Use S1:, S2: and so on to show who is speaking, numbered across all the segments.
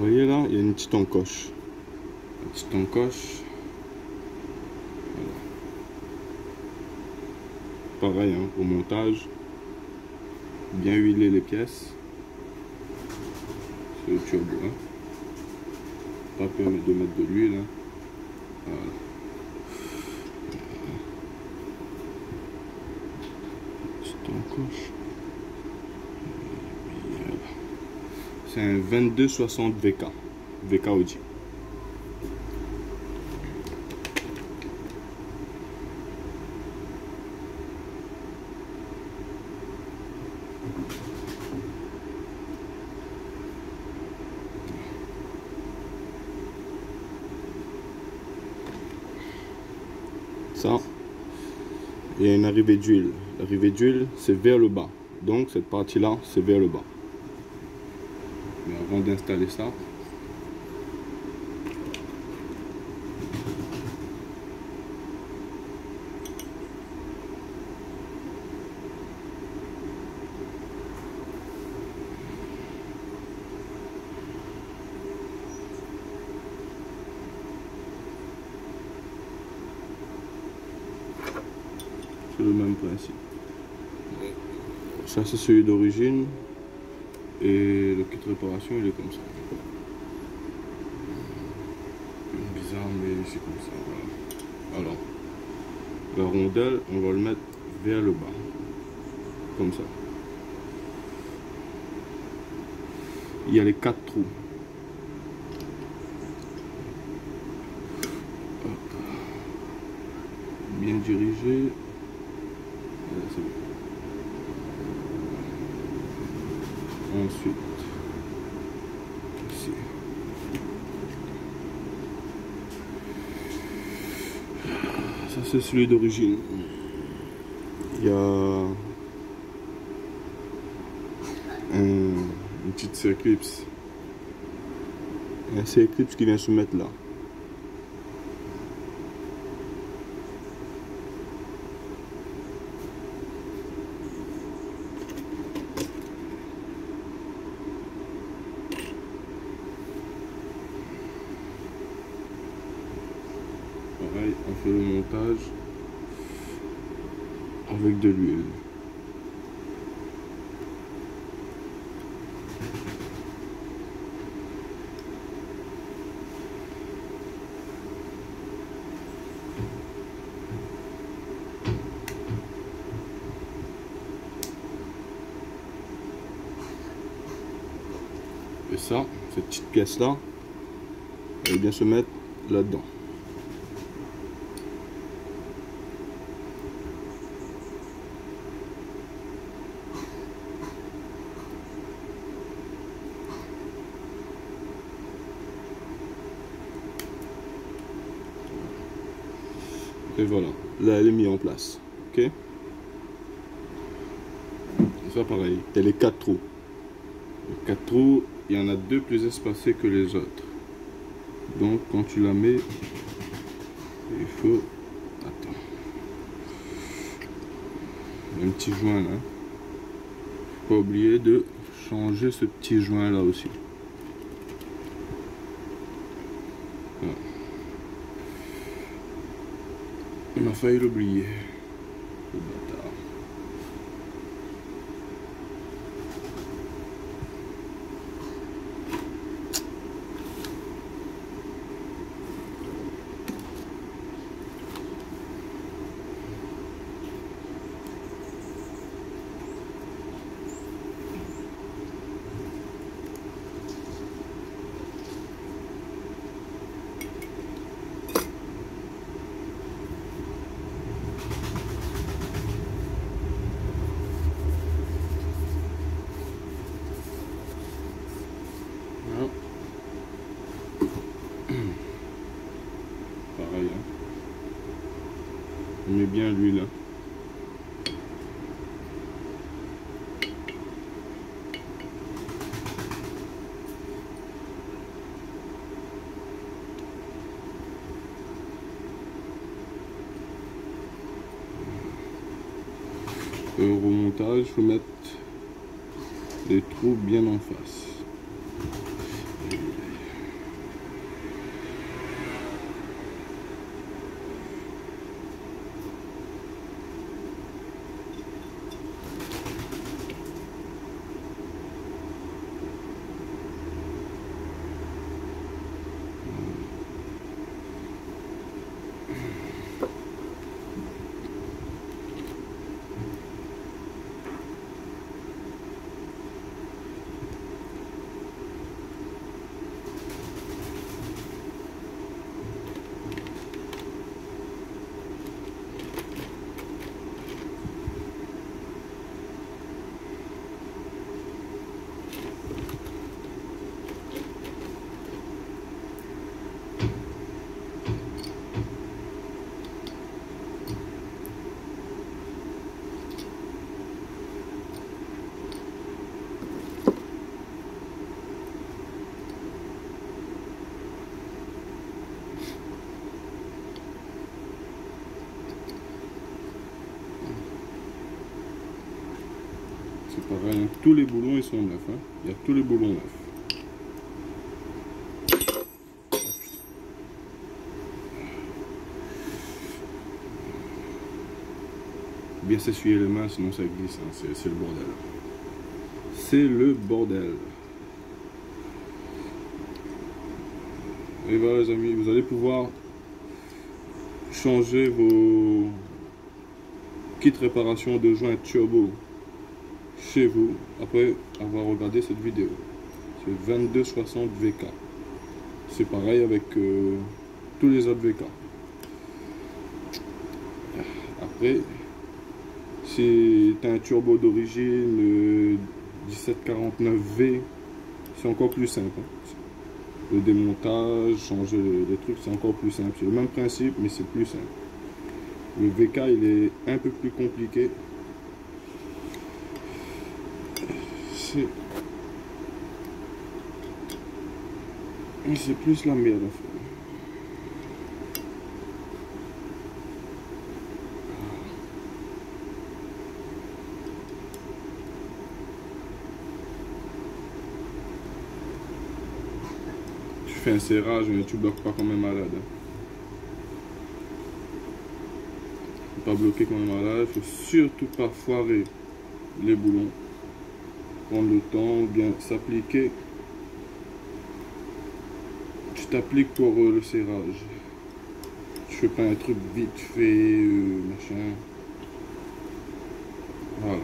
S1: voyez là, il y a une petite encoche. Une petite encoche. Voilà. Pareil hein, au montage. Bien huiler les pièces. C'est le turbo. Hein. Pas peur de mettre de l'huile. Hein. Voilà. Petite encoche. C'est un 2260 VK. VK Audi. Ça, il y a une arrivée d'huile. L'arrivée d'huile, c'est vers le bas. Donc cette partie-là, c'est vers le bas. Mais avant d'installer ça, c'est le même principe. Ça c'est celui d'origine et le kit réparation il est comme ça. Bizarre mais c'est comme ça. Voilà. Alors la rondelle on va le mettre vers le bas. Comme ça. Il y a les 4 trous. Bien dirigé. C'est bon. Ensuite, ici. Ça c'est celui d'origine. Il y a une petite circlipse. Un circlipse qui vient se mettre là. Pareil, on fait le montage avec de l'huile. Et ça, cette petite pièce là, elle va bien se mettre là-dedans. Et voilà, là elle est mise en place. Ok. Et ça pareil, il y a les 4 trous. Les 4 trous, il y en a 2 plus espacés que les autres. Donc quand tu la mets, il faut... Attends. Il y a un petit joint là. Faut pas oublier de changer ce petit joint là aussi. Voilà. On a failli l'oublier. Le bâtard. Pareil, hein. On met bien l'huile. Hein. Au remontage, il faut mettre les trous bien en face. C'est pareil, hein. Tous les boulons ils sont neufs. Hein. Il y a tous les boulons neufs. Bien s'essuyer les mains, sinon ça glisse. Hein. C'est le bordel. C'est le bordel. Et voilà les amis, vous allez pouvoir changer vos kits réparation de joints turbo chez vous après avoir regardé cette vidéo. C'est 2260 VK. C'est pareil avec tous les autres VK. Après, si tu as un turbo d'origine 1749V, c'est encore plus simple. Hein. Le démontage, changer les trucs, c'est encore plus simple. C'est le même principe, mais c'est plus simple. Le VK, il est un peu plus compliqué. C'est plus la merde à faire. Tu fais un serrage, mais tu bloques pas comme un malade. Faut pas bloquer comme un malade. Faut surtout pas foirer les boulons. Prendre le temps, bien s'appliquer. Tu t'appliques pour le serrage. Tu fais pas un truc vite fait, machin. Voilà.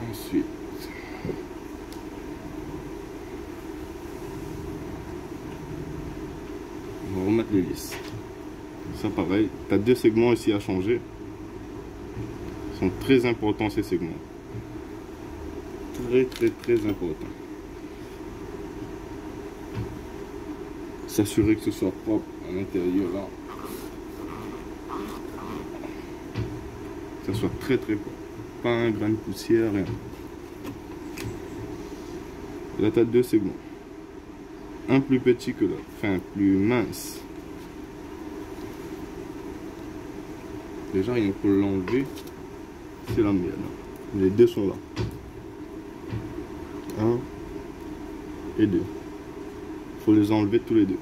S1: Ensuite, on va remettre les lisses. Ça pareil, tu as deux segments ici à changer. Ils sont très importants ces segments. Très importants. S'assurer que ce soit propre à l'intérieur là. Que ça soit très propre. Pas un grain de poussière, rien. Là, tu as deux segments. Un plus petit que l'autre, enfin plus mince. Déjà, rien pour l'enlever, c'est la mienne. Les deux sont là. 1 et 2. Il faut les enlever tous les deux.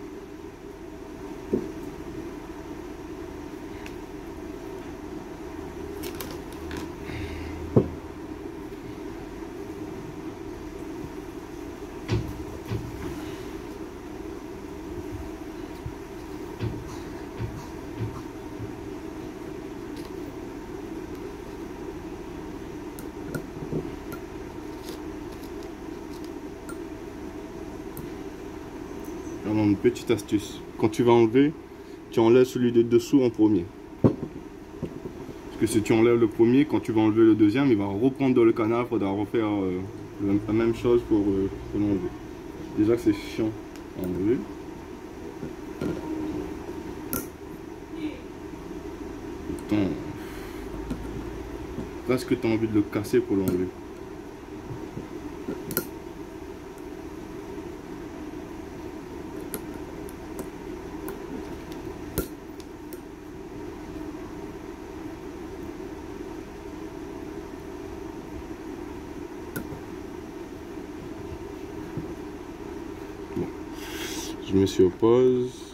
S1: Alors, une petite astuce. Quand tu vas enlever, tu enlèves celui de dessous en premier. Parce que si tu enlèves le premier, quand tu vas enlever le deuxième, il va reprendre dans le canal. Il faudra refaire la même chose pour l'enlever. Déjà que c'est chiant à enlever. Putain. Presque tu as envie de le casser pour l'enlever. Je mets sur pause.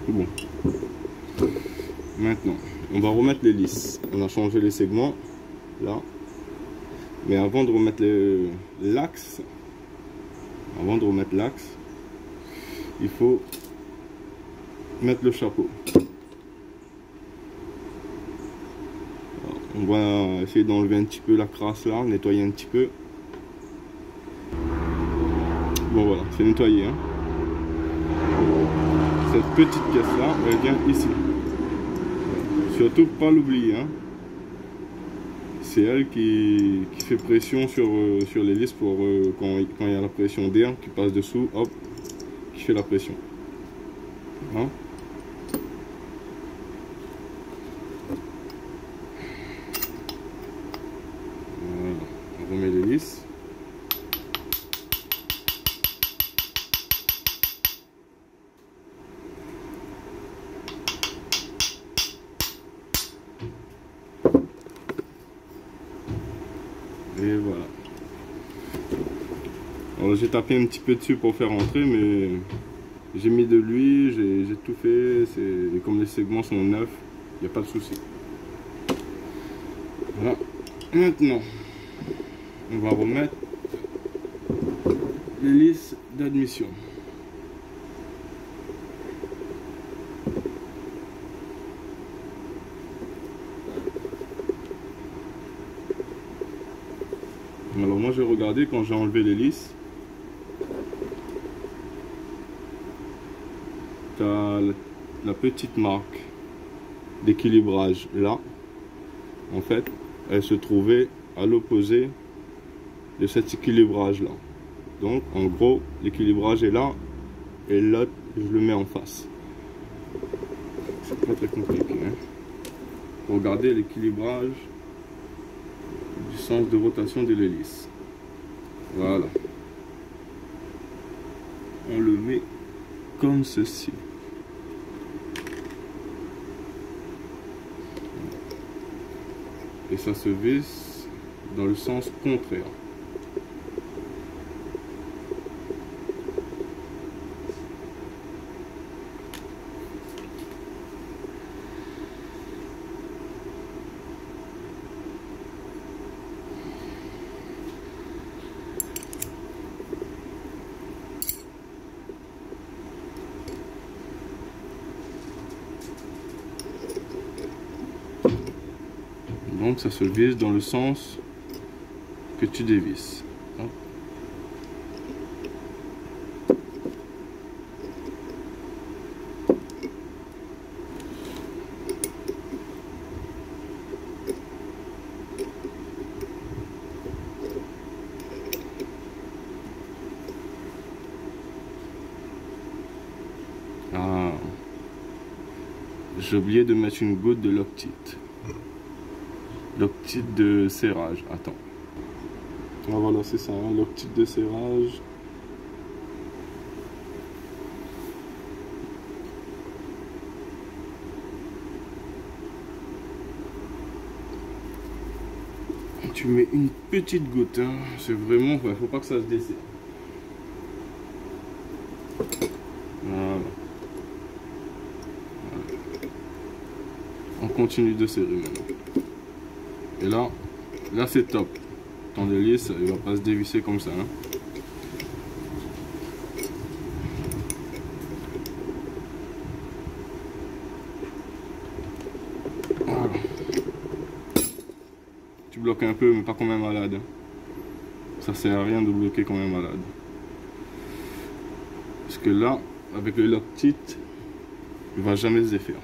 S1: Bon. Maintenant, on va remettre l'hélice. On a changé les segments, là. Mais avant de remettre l'axe, il faut mettre le chapeau. Alors, on va essayer d'enlever un petit peu la crasse là, nettoyer un petit peu. Bon voilà, c'est nettoyé. Hein. Cette petite pièce là, elle vient ici. Surtout pas l'oublier. Hein. C'est elle qui fait pression sur l'hélice pour quand il y a la pression d'air qui passe dessous, hop, qui fait la pression. Hein. Voilà, on remet l'hélice. Et voilà. Alors j'ai tapé un petit peu dessus pour faire rentrer, mais j'ai mis de l'huile, j'ai tout fait. Et comme les segments sont neufs, il n'y a pas de souci. Voilà. Maintenant, on va remettre l'hélice d'admission. Alors moi j'ai regardé quand j'ai enlevé l'hélice, tu as la petite marque d'équilibrage là, en fait elle se trouvait à l'opposé de cet équilibrage là. Donc en gros l'équilibrage est là et l'autre je le mets en face. C'est pas très compliqué. Hein. Regardez l'équilibrage du sens de rotation de l'hélice. Voilà. On le met comme ceci. et ça se visse dans le sens contraire. Donc ça se visse dans le sens que tu dévisses. Hop. Ah, j'ai oublié de mettre une goutte de Loctite. Loctite de serrage. Attends. Ah voilà, c'est ça, hein, Loctite de serrage. Tu mets une petite goutte, hein. C'est vraiment, ouais, faut pas que ça se desserre. Voilà. On continue de serrer maintenant. Et là c'est top. Ton hélice, il va pas se dévisser comme ça. Hein. Voilà. Tu bloques un peu, mais pas comme un malade. Hein. Ça sert à rien de bloquer comme un malade. Parce que là, avec le Loctite, il va jamais se défaire.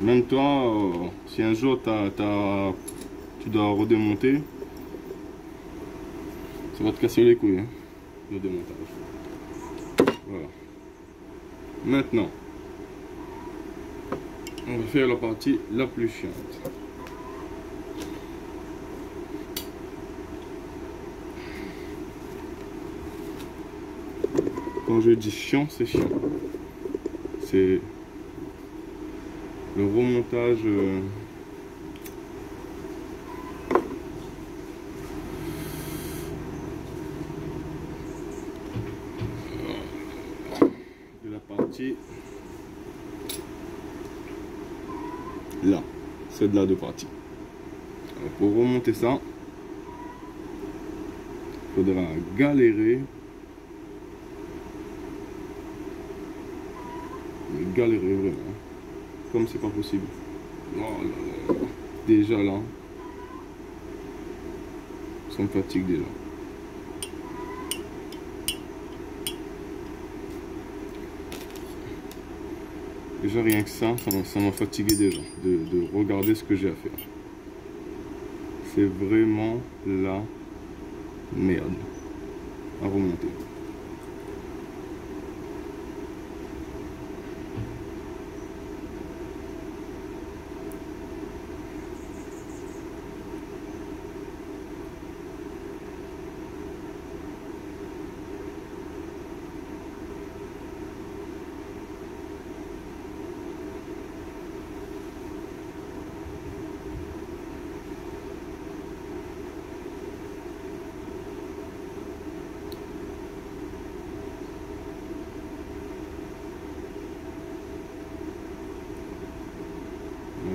S1: Même toi, si un jour tu dois redémonter, ça va te casser les couilles, hein, le démontage. Voilà. Maintenant, on va faire la partie la plus chiante. Quand je dis chiant, c'est chiant. C'est le remontage de la partie là, c'est de là de partie. Alors pour remonter ça, il faudra galérer, vraiment. Comme c'est pas possible. Oh là là. Déjà là, ça me fatigue déjà. Déjà rien que ça m'a fatigué déjà de regarder ce que j'ai à faire. C'est vraiment la merde à remonter.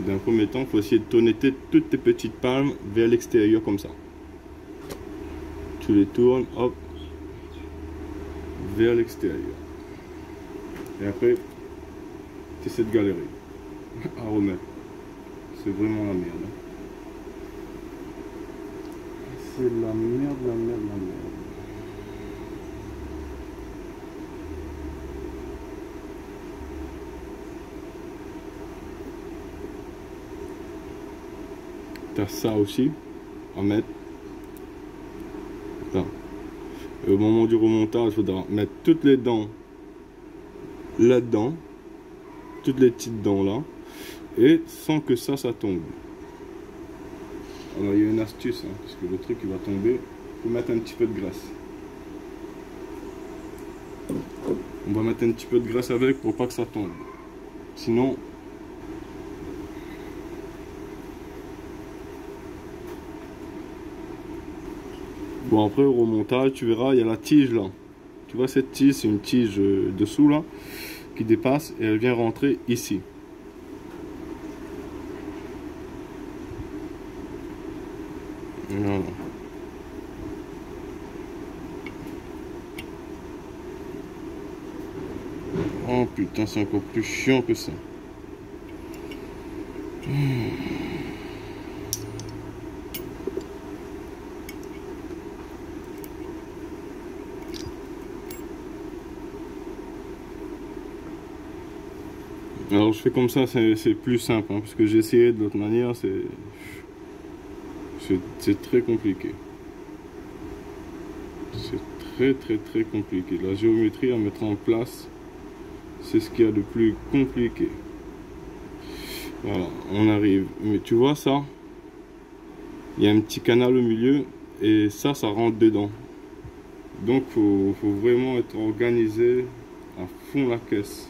S1: D'un premier temps, il faut essayer de tourner toutes tes petites palmes vers l'extérieur comme ça. Tu les tournes, hop, vers l'extérieur. Et après, tu essaies de galérer à remettre. C'est vraiment la merde. C'est la merde, la merde, la merde. T'as ça aussi à mettre. Là. Et au moment du remontage, il faudra mettre toutes les dents là-dedans, toutes les petites dents là, et sans que ça tombe. Alors il y a une astuce, hein, parce que le truc il va tomber, il faut mettre un petit peu de graisse. On va mettre un petit peu de graisse avec pour pas que ça tombe. Sinon, Bon, après au remontage, tu verras, il y a la tige là. Tu vois cette tige, c'est une tige dessous là, qui dépasse et elle vient rentrer ici. Voilà. Oh putain, c'est encore plus chiant que ça. Alors je fais comme ça, c'est plus simple, hein, parce que j'ai essayé de l'autre manière, c'est très compliqué. C'est très compliqué. La géométrie à mettre en place, c'est ce qu'il y a de plus compliqué. Voilà, on arrive. Mais tu vois ça? Il y a un petit canal au milieu et ça rentre dedans. Donc faut vraiment être organisé à fond la caisse.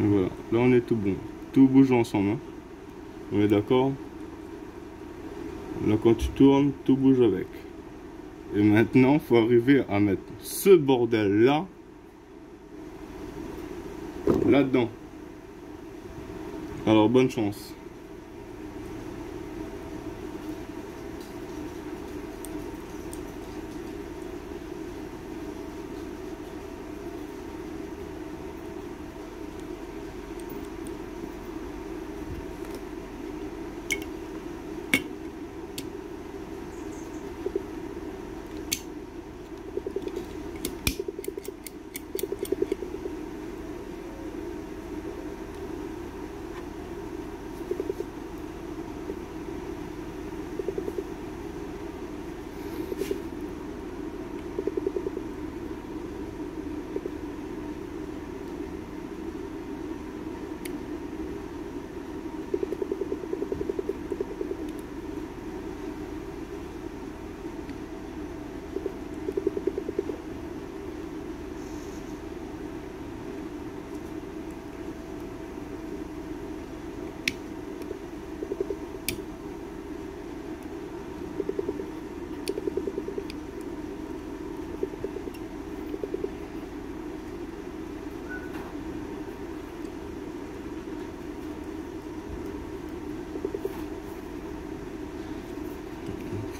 S1: Voilà, là on est tout bon. Tout bouge ensemble, hein. On est d'accord? Là quand tu tournes, tout bouge avec. Et maintenant, il faut arriver à mettre ce bordel là, là-dedans. Alors bonne chance.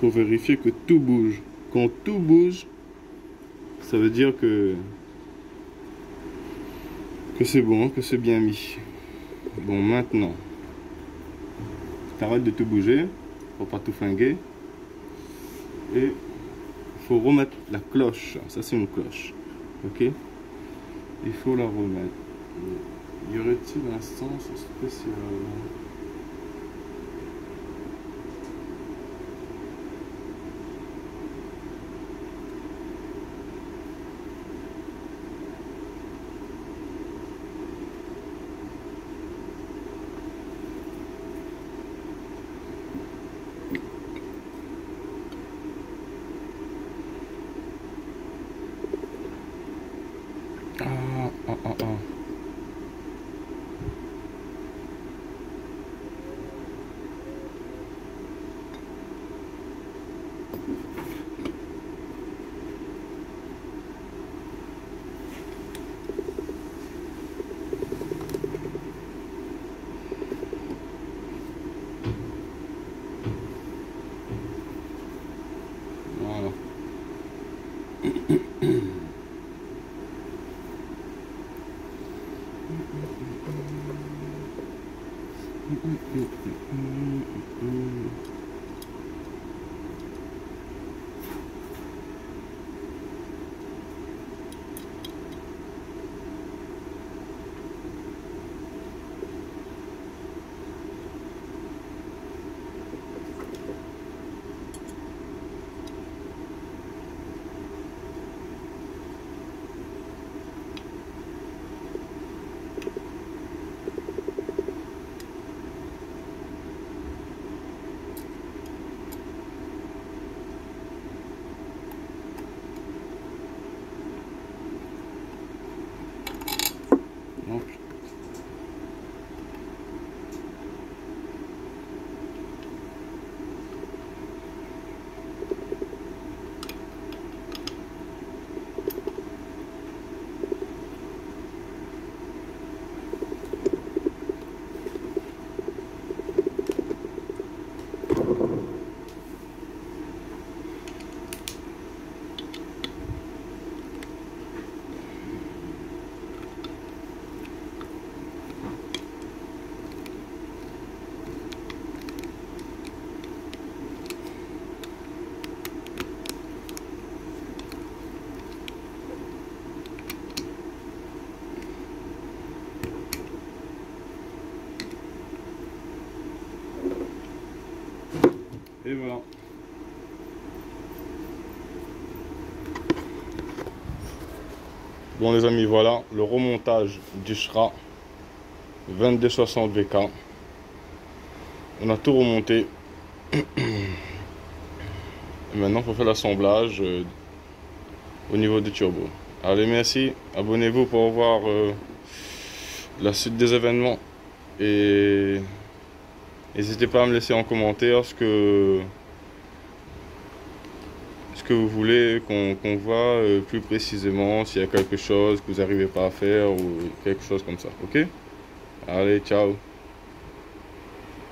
S1: Faut vérifier que tout bouge. Quand tout bouge, ça veut dire que c'est bon, que c'est bien mis. Bon, maintenant, t'arrêtes de tout bouger, faut pas tout flinguer. Et il faut remettre la cloche. Ça, c'est une cloche. Ok? Il faut la remettre. Y aurait-il un sens spécial? Ah. Voilà. Et voilà. Bon les amis, voilà le remontage du SRA 2260 VK. On a tout remonté. Et maintenant, il faut faire l'assemblage au niveau du turbo. Allez, merci. Abonnez-vous pour voir la suite des événements. Et n'hésitez pas à me laisser en commentaire ce que vous voulez qu'on voit plus précisément, s'il y a quelque chose que vous n'arrivez pas à faire ou quelque chose comme ça. Ok? Allez, ciao.